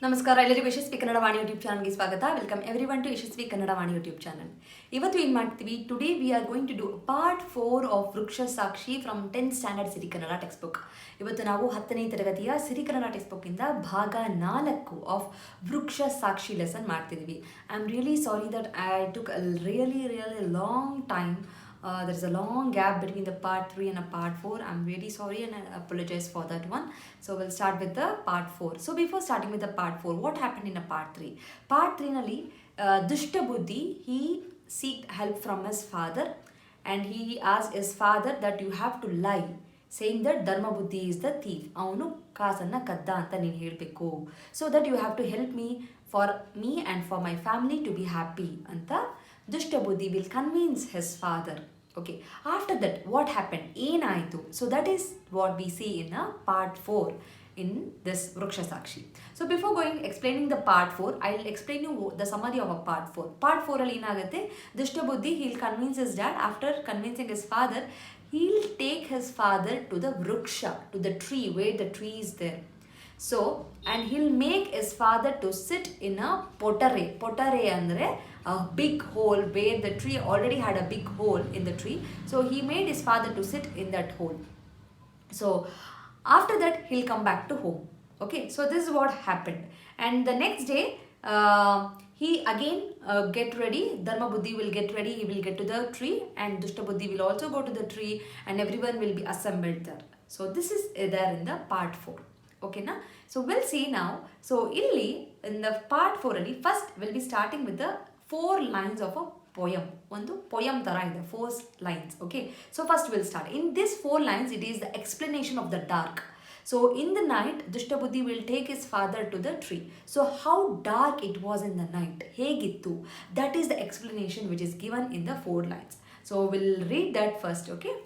ನಮಸ್ಕಾರ ಎಲ್ಲರಿಗೂ ಯಶಸ್ವಿ ಕನ್ನಡ ವಾಣಿ ಯೂಟ್ಯೂಬ್ ಚಾನಲ್ಗೆ ಸ್ವಾಗತ. Welcome everyone to Yashaswi Kannada Vani YouTube channel. ಇವತ್ತು ಏನು ಮಾಡ್ತೀವಿ, today we are going to do part 4 of Vriksha Sakshi from 10th standard Siri Kannada text book. ಇವತ್ತು ನಾವು 10ನೇ ತರಗತಿಯ ಸಿರಿ ಕನ್ನಡ ಟೆಕ್ಸ್ಟ್ ಬುಕ್ಕಿಂದ ಭಾಗ 4 ಆಫ್ ವೃಕ್ಷ ಸಾಕ್ಷಿ ಲೆಸನ್ ಮಾಡ್ತಿದ್ವಿ. I am really sorry that I took a really long time. There is a long gap between the part 3 and a part 4. I'm really sorry and I apologize for that one. So we'll start with the part 4. So before starting with the part 4, what happened in a part 3? Part 3 nalli Dushta Buddhi, he seeked help from his father and he asked his father that you have to lie, saying that Dharma Buddhi is the thief. Avanu kaasanna kadda anta neen helbeku, so that you have to help me for me and for my family to be happy anta Dushta Buddhi will convince his father. Okay, after that what happened, ಏನಾಯಿತು? So that is what we see in part 4 in this Vruksha Sakshi. So before explaining the part 4, I'll explain you the summary of a part 4. Part 4 ಅಲ್ಲಿ ಏನಾಗುತ್ತೆ, Dushta Buddhi, he'll convince his dad. After convincing his father, he'll take his father to the Vruksha, to the tree where the tree is there. So, and he'll make his father to sit in a potare. Potare andre a big hole where the tree already had a big hole in the tree. So he made his father to sit in that hole. So after that he'll come back to home. Okay, so this is what happened. And the next day he again get ready. Dharma Buddhi will get ready. He will get to the tree and Dushta Buddhi will also go to the tree and everyone will be assembled there. So this is there in the part 4. Okay na? So we'll see now. So illi in the part 4 alli first we'll be starting with the 4 lines of a poem. One poem tara ide 4 lines. Okay, so first we'll start. In this 4 lines it is the explanation of the dark. So in the night Dushta Buddhi will take his father to the tree. So how dark it was in the night, hegittu, that is the explanation which is given in the 4 lines. So we'll read that first. Okay,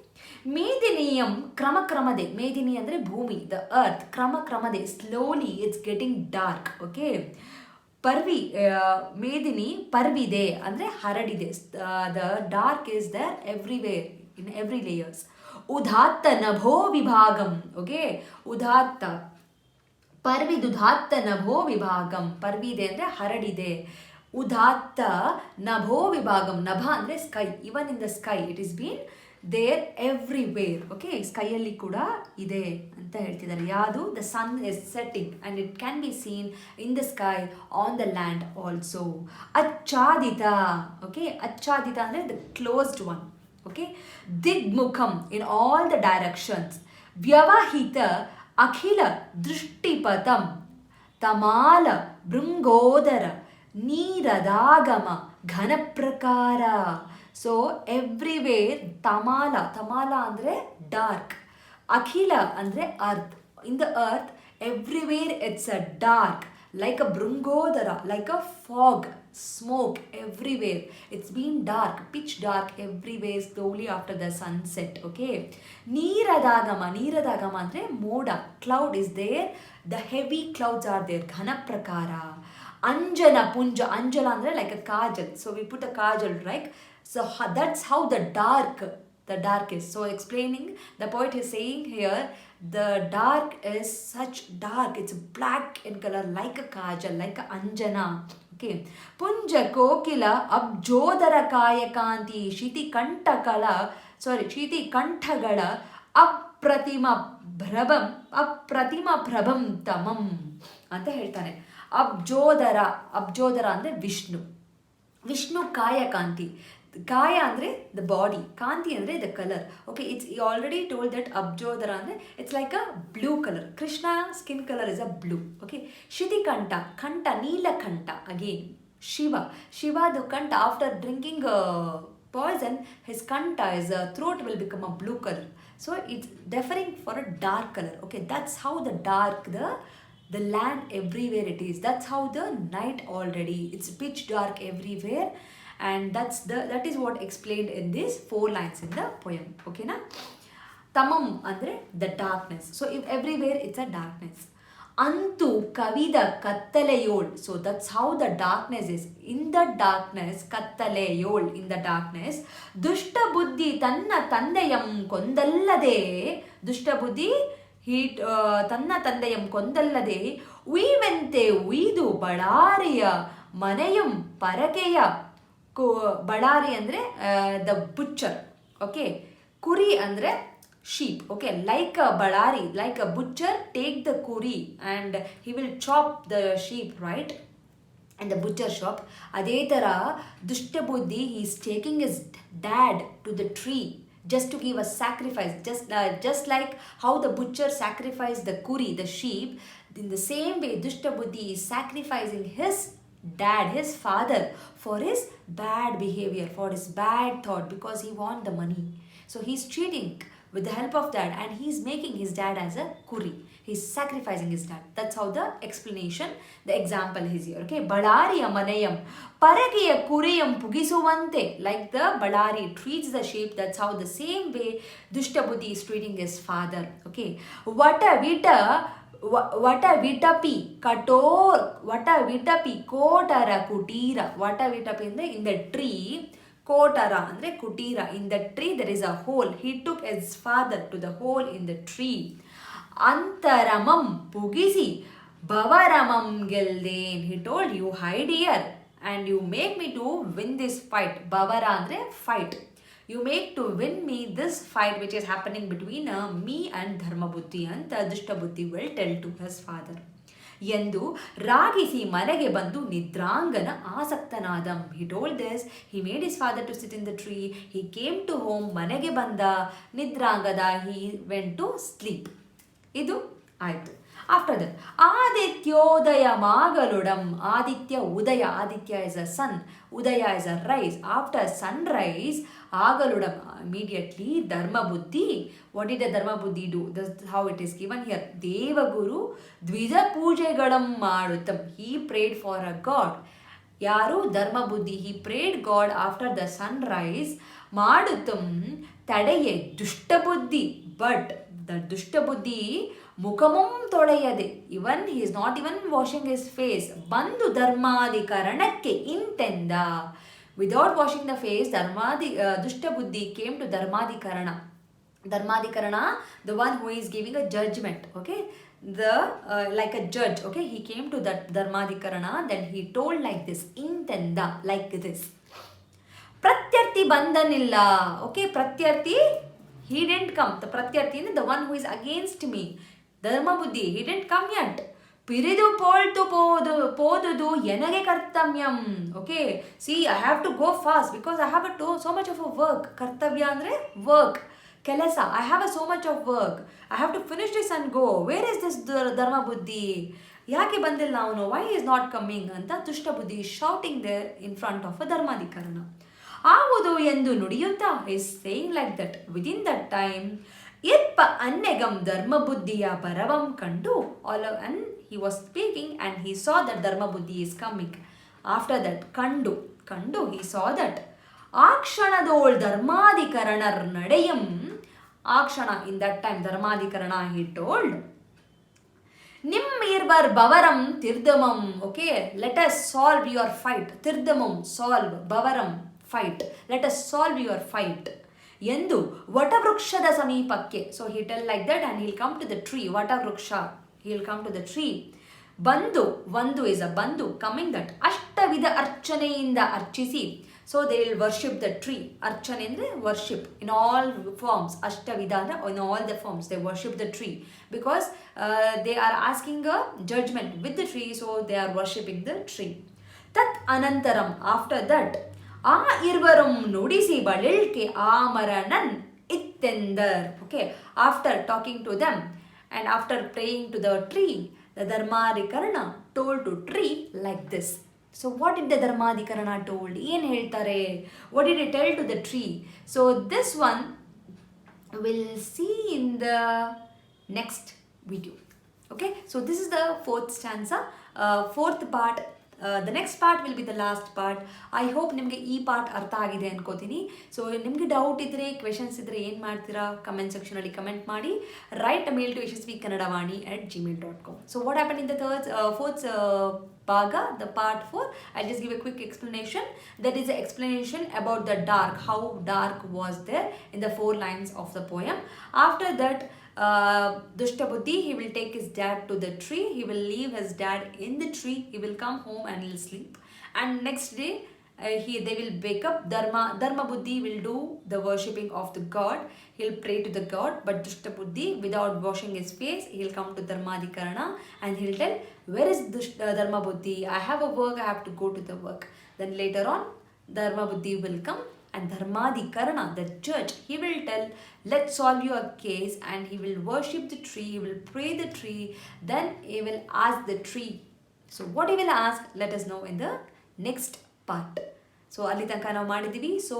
ಮೇದಿನಿಯಂ ಕ್ರಮಕ್ರಮದೆ, ಮೇದಿನಿ ಅಂದರೆ ಭೂಮಿ, the earth, ಕ್ರಮಕ್ರಮದೆ, slowly it's getting dark. Okay, ಪರ್ವಿ, ಮೇದಿನಿ ಪರ್ವಿದೆ ಅಂದರೆ ಹರಡಿದೆ, the dark is there everywhere in every layers. ಉದಾತ್ತ ನಭೋ ವಿಭಾಗಂ. ಓಕೆ, ಉದಾತ್ತ ಪರ್ವಿದುದಾತ್ತ ನಭೋ ವಿಭಾಗಂ, ಪರ್ವಿದೆ ಅಂದರೆ ಹರಡಿದೆ. ಉದಾತ್ತ ನಭೋ ವಿಭಾಗಂ, ನಭ ಅಂದರೆ sky, even in the sky it is been there everywhere. Okay, ಸ್ಕೈಯಲ್ಲಿ ಕೂಡ ಇದೆ ಅಂತ ಹೇಳ್ತಿದ್ದಾರೆ. ಯಾವುದು? The sun is setting and it can be seen in the sky, on the land also. ಅಚ್ಛಾದಿತ. ಓಕೆ, ಅಚ್ಛಾದಿತ ಅಂದರೆ ದ ಕ್ಲೋಸ್ಡ್ ಒನ್. ಓಕೆ, ದಿಗ್ಮುಖಂ ಇನ್ ಆಲ್ ದ ಡೈರೆಕ್ಷನ್ಸ್. ವ್ಯವಹಿತ ಅಖಿಲ ದೃಷ್ಟಿಪಥಂ, ತಮಾಲ ಭೃಂಗೋದರ ನೀರದಾಗಮ ಘನಪ್ರಕಾರ. ಸೊ ಎವ್ರಿವೇರ್, ತಮಾಲ, ತಮಾಲ ಅಂದರೆ ಡಾರ್ಕ್, ಅಖಿಲ ಅಂದರೆ earth, in the earth everywhere it's a dark, like a ಭೃಂಗೋದರ, like a fog, smoke everywhere. It's been dark, pitch dark everywhere slowly after the sunset. Okay, ನೀರದಾಗಮ, ನೀರದಾಗಮ ಅಂದರೆ ಮೋಡ, cloud is there, the heavy clouds are there, ಘನ ಪ್ರಕಾರ. ಅಂಜನ ಪುಂಜ, ಅಂಜಲ ಅಂದರೆ like a kajal, so we put a kajal, right? So that's how the dark is. So explaining, the poet is saying here, the dark is such dark, it's black in color like a kajal, like a anjana. Okay, Punja ಕೋಕಿಲ ಅಬ್ಜೋದರ ಕಾಯಕಾಂತಿ ಶಿತಿ ಕಂಠಗಳ ಅಪ್ರತಿಮ ಪ್ರಭಂ ತಮಂ ಅಂತ ಹೇಳ್ತಾನೆ. ಅಬ್ಜೋದರ, ಅಬ್ಜೋದರ ಅಂದರೆ ವಿಷ್ಣು, ವಿಷ್ಣು ಕಾಯಕಾಂತಿ, ಕಾಯ ಅಂದರೆ the body, ಕಾಂತಿ ಅಂದರೆ the colour. Okay, it's already told that ಅಬ್ಜೋದರ ಅಂದರೆ it's like a blue colour. Krishna skin colour is a blue. Okay, ಶಿತಿಕಂಠ, ಕಂಠ ನೀಲಕಂಠ, ಅಗೇನ್ ಶಿವ, ಶಿವದು ಕಂಠ, after drinking poison his kanta, his throat will become a blue color. So it's differing for a dark color. Okay, that's how the dark, the land everywhere it is. That's how the night already, it's pitch dark everywhere, and that is what explained in these 4 lines in the poem. Okay na? Tamam andre the darkness. So if everywhere it's a darkness. Antu kavida kattaleyol. So that's how the darkness is. In the darkness, kattaleyol, in the darkness, Dushta Buddhi tanna tandayam kondallade. Dushta Buddhi, he tanna tandayam kondallade ಉಯ್ವೆಂತೆ ಉಯ್ದು ಬಳ್ಳಾರಿಯ ಮನೆಯಂ ಪರಕೆಯ ಬಳ್ಳಾರಿ ಅಂದರೆ the ಬುಚ್ಚರ್. Okay, ಕುರಿ ಅಂದರೆ sheep. Okay, like a balari, like a butcher take the kuri and he will chop the sheep, right, in the butcher shop. Adhe tara dushta buddhi, he is taking his dad to the tree just to give a sacrifice, just like how the butcher sacrificed the kuri, the sheep. In the same way, dushta buddhi is sacrificing his dad, his father, for his bad behavior, for his bad thought, because he want the money. So he is cheating with the help of that, and he is making his dad as a kuri. He is sacrificing his dad. That's how the explanation, the example is here. Okay, Ballariya manayam paragiya kuriyam pugisuvante, like the Ballari treats the sheep, that's how the same way Dushta Buddhi is treating his father. Okay, Vata vitapi kator, Vata vitapi kotara kutira. Vata vitapi in the tree, Kotara andre kutira. In the tree there is a hole. He took his father to the hole in the tree. Antaramam pugisi bavaramam gelden. He told, you hide here and you make me to win this fight. Bavara andre fight. You make to win me this fight which is happening between me and Dharma Buddhi. And Dushta Buddhi will tell to his father. ಎಂದು ರಾಗಿಸಿ ಮನೆಗೆ ಬಂದು ನಿದ್ರಾಂಗನ ಆಸಕ್ತನಾದಂ. He told this, he made his father to sit in the tree. He came to home, ಮನೆಗೆ ಬಂದ, ನಿದ್ರಾಂಗದ, he went to sleep. ಇದು ಆಯಿತು. After that, ಆದಿತ್ಯೋದಯ ಮಾಗಲುಡಂ. Aditya Udaya, Aditya is a sun, udaya is a rise. After sunrise, agaludam, immediately dharma buddhi. What did the dharma buddhi do? This is how it is given here. Devaguru dvija poojegalam madutam. He prayed for a god. Yaru dharma buddhi, he prayed God after the sunrise. Madutam tadaye dushta buddhi, but the dushta buddhi ಮುಖಮಂ ತೊಳೆಯದೆ, even he is not even washing his face, ಬಂದು ಧರ್ಮಾಧಿಕರಣಕ್ಕೆ ಇಂತೆಂದ. Without washing the face, dushta buddhi came to dharmadhikarana. Dharmadhikarana, the one who is giving a judgment, okay, the like a judge, okay, he came to that dharmadhikarana. Then he told like this, intenda, like this. Pratyarthi ಬಂದನಿಲ್ಲ. Okay, pratyarthi, he didn't come. The pratyarthi is the one who is against me. Dharma buddhi, he didn't come yet. Piridu poltu podudu yenage kartamyam. Okay, see, I have to go fast because I have so much of a work. Kartavya andre work. Kelasa, I have so much of work. I have to finish this and go. Where is this dharma buddhi? Yake bandilla avanu? Why he is not coming? Anta dushta buddhi is shouting there in front of a dharmadhikarana. Avudu endu nudiyutta is saying like that. Within that time, Yitpa annegam dharma buddhiya baravam kandu. And he was speaking and he saw that dharma buddhi is coming. After that, kandu, he saw that. Akshanadol dharmadhikaranar nadayam. Akshana, in that time, dharmadhikarana, he told. Nimirvar bavaram tirdamam. Okay, let us solve your fight. Tirdamam, solve. Bavaram, fight. Let us solve your fight. ಎಂದು ವಟವೃಕ್ಷದ ಸಮೀಪಕ್ಕೆ. So he tell like that and he'll come to the tree. ವಟವೃಕ್ಷ, he'll come to the tree. ಬಂದು, ಒಂದು is a ಬಂದು, coming that. ಅಷ್ಟವಿಧ ಅರ್ಚನೆಯಿಂದ ಅರ್ಚಿಸಿ. So they will worship the tree. ಅರ್ಚನೆ ಅಂದರೆ worship in all forms. ಅಷ್ಟವಿಧ ಅಂದರೆ in all the forms they worship the tree because they are asking a judgment with the tree, so they are worshipping the tree. ತತ್ ಅನಂತರಂ, after that, ಆ ಇರುವರಂ ನುಡಿಸಿ ಬಳಿಳ್ಕೆ ಆಮರನನ್ ಇತ್ತೆಂದರ್. Okay, after talking to them and after praying to the tree, the dharmadhikarana told to tree like this. So what did the dharmadhikarana told? ಏನು ಹೇಳ್ತಾರೆ? What did he tell to the tree? So this one we'll see in the next video. Okay, so this is the fourth stanza, fourth part. The next part will be the last part. I hope ನಿಮಗೆ ಈ part ಅರ್ಥ ಆಗಿದೆ ಅನ್ಕೋತೀನಿ. So ನಿಮಗೆ doubt ಇದ್ದರೆ, questions ಇದ್ದರೆ ಏನು ಮಾಡ್ತೀರಾ? ಕಮೆಂಟ್ ಸೆಕ್ಷನಲ್ಲಿ ಕಮೆಂಟ್ ಮಾಡಿ. Write a mail to yashaswikannadavaani@gmail.com. So what happened in the fourth bhaga, the part 4, I'll just give a quick explanation. That is the explanation about the dark, how dark was there in the 4 lines of the poem. After that, Dushta Buddhi, he will take his dad to the tree. He will leave his dad in the tree. He will come home and he'll sleep. And next day, they will wake up. Dharma Buddhi will do the worshipping of the god. He'll pray to the god. But Dushta Buddhi, without washing his face, he'll come to Dharmadhikarana and he'll tell, where is Dharma Buddhi? I have a work. I have to go to the work. Then later on, Dharma Buddhi will come. And Dharmadhikarana, the judge, he will tell, let's solve your case, and he will worship the tree, he will pray the tree, then he will ask the tree. So what he will ask, let us know in the next part. So ಅಲ್ಲಿ ತನಕ ನಾವು ಮಾಡಿದ್ದೀವಿ. So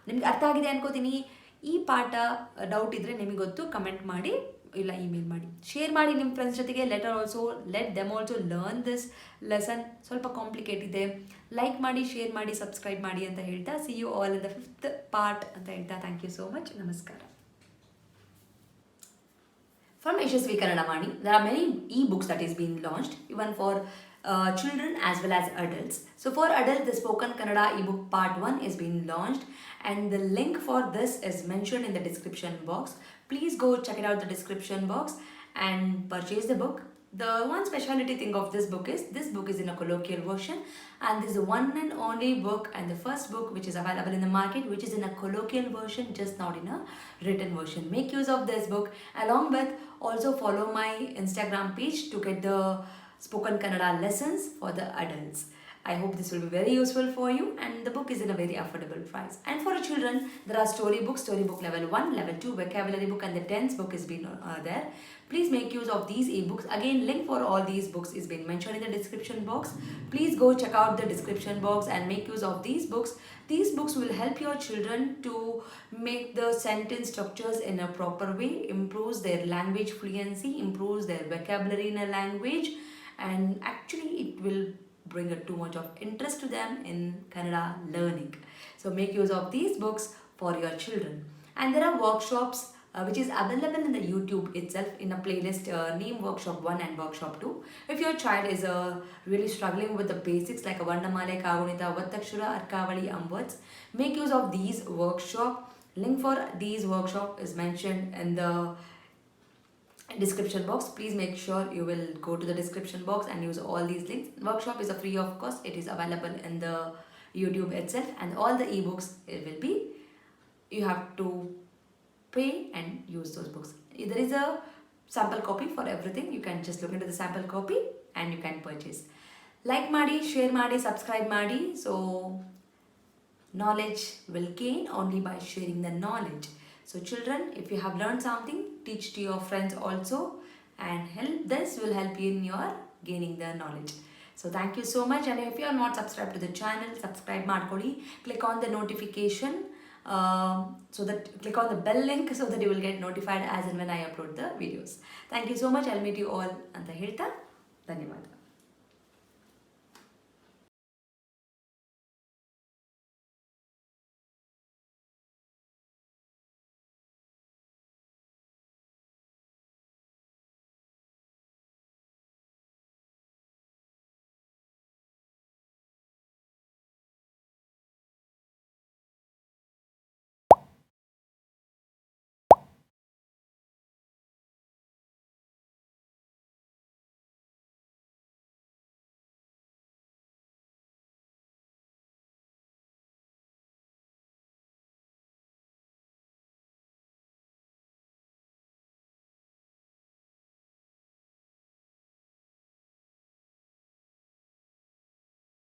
ನಿಮ್ಗೆ ಅರ್ಥ ಆಗಿದೆ ಅನ್ಕೋತೀನಿ. ಈ ಪಾಠ ಡೌಟ್ ಇದ್ದರೆ ನಿಮಗೆ ಗೊತ್ತು, ಕಮೆಂಟ್ ಮಾಡಿ ಇಲ್ಲ ಇಮೇಲ್ ಮಾಡಿ, ಶೇರ್ ಮಾಡಿ ನಿಮ್ಮ ಫ್ರೆಂಡ್ಸ್ ಜೊತೆಗೆ. Let them also learn this lesson. ಸ್ವಲ್ಪ ಕಾಂಪ್ಲಿಕೇಟ್ ಇದೆ. ಲೈಕ್ ಮಾಡಿ, ಶೇರ್ ಮಾಡಿ, ಸಬ್ಸ್ಕ್ರೈಬ್ ಮಾಡಿ ಅಂತ ಹೇಳ್ತಾ, see you all in the 5th part ಅಂತ ಹೇಳ್ತಾ, ಥ್ಯಾಂಕ್ ಯು ಸೋ ಮಚ್. ನಮಸ್ಕಾರ. From Yashaswi Kannada Vaani, there are many e-books that is being launched, even for children as well as adults. So for adults, the Spoken Kannada ebook part 1 is being launched, and the link for this is mentioned in the description box. Please go check it out, the description box, and purchase the book. The one speciality thing of this book is in a colloquial version, and this is the one and only book and the first book which is available in the market which is in a colloquial version, just not in a written version. Make use of this book. Along with, also follow my Instagram page to get the Spoken Kannada lessons for the adults. I hope this will be very useful for you, and the book is in a very affordable price. And for children, there are storybook level 1, level 2, vocabulary book, and the tense book is been there. Please make use of these ebooks. Again, link for all these books is been mentioned in the description box. Please go check out the description box and make use of these books. These books will help your children to make the sentence structures in a proper way, improves their language fluency, improves their vocabulary in a language, and actually it will bring too much of interest to them in Kannada learning. So make use of these books for your children. And there are workshops which is available in the YouTube itself in a playlist named Workshop 1 and Workshop 2. If your child is really struggling with the basics like a Varnamale, Kagunita, Vattakshura, Arkavali, words, make use of these workshop. Link for these workshop is mentioned in the description box. Please make sure you will go to the description box and use all these links. Workshop is a free of cost. It is available in the YouTube itself, and all the ebooks, it will be, you have to pay and use those books. There is a sample copy for everything. You can just look into the sample copy and you can purchase. Like ಮಾಡಿ, share ಮಾಡಿ, subscribe ಮಾಡಿ. So knowledge will gain only by sharing the knowledge. So children, if you have learned something, teach to your friends also, and this will help you in your gaining the knowledge. So thank you so much, and if you are not subscribed to the channel, subscribe ಮಾಡ್ಕೊಳ್ಳಿ. Click on the notification, click on the bell link so that you will get notified as and when I upload the videos. Thank you so much. I'll meet you all ಅಂತ ಹೇಳ್ತಾ ಧನ್ಯವಾದ.